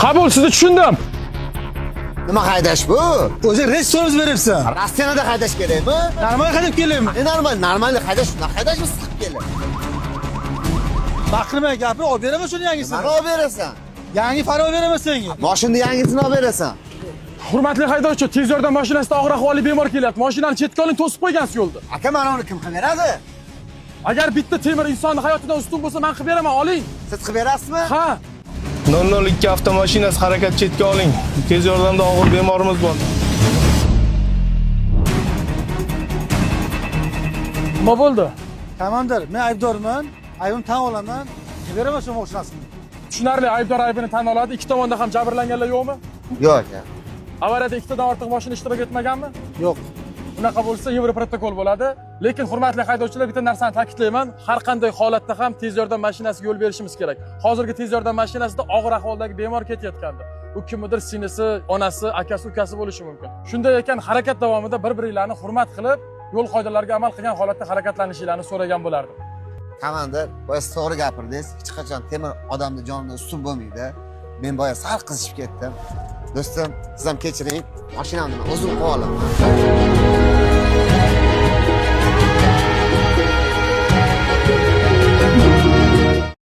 Qabul, sizni tushundim. Nima haydash bu? O'zi restoran beribsan. Rossiyada haydash kerakmi? Normal haydab kelyapman. Normal haydash, shunaqa haydashmi siqib keladi. Baqirmay gapni olib beraman shuni yangisini. Mana olib berasan. Yangi fara olib beraman senga. Mashinani yangisini olib berasan. Hurmatli haydovchi, tez yordam mashinasida og'ir ahvolli bemor kelyapti. Mashinani chetga oling, to'sib qo'ygansiz yo'lda. Aka, mana uni kim qilib beradi? Agar bitta temir insonni hayotidan ustun bo'lsa, men qilib beraman, oling. Siz qilib berasizmi? Ha. 002 avtomashinasi harakat chetga oling. Tez yordamda og'ir bemorimiz bor. Nima bo'ldi? Komandir, men aybdorman. Aybimni tan olaman. Qilib beraman shu mashinasini. Tushunarli, aybdor aybini tan oladi. Ikki tomonda ham jabrlanganlar yo'qmi? Yo'q aka. Avariyada ikkitadan ortiq mashina ishtirok etmaganmi? Yo'q. Unaqa bo'lsa, Yevroprotokol bo'ladi. Lekin hurmatli haydovchilar, bitta narsani ta'kidlayman. Har qanday holatda ham tez yordam mashinasiga yo'l berishimiz kerak. Hozirgi tez yordam mashinasida og'ir ahvoldagi bemor ketayotgandi. U kimdir sinisi, onasi, akasi, ukasi bo'lishi mumkin. Shunday ekan, harakat davomida bir-biringlarni hurmat qilib, yo'l qoidalariga amal qilgan holatda harakatlanishingizni so'ragan bo'lardim. Komandir, boya to'g'ri gapirdingiz. Hech qachon temir odamni jonidan ustun bo'lmaydi. Men boya sal qizishib ketdim. Do'stim, siz ham kechiring. Mashinamni o'zim qo'ya olaman.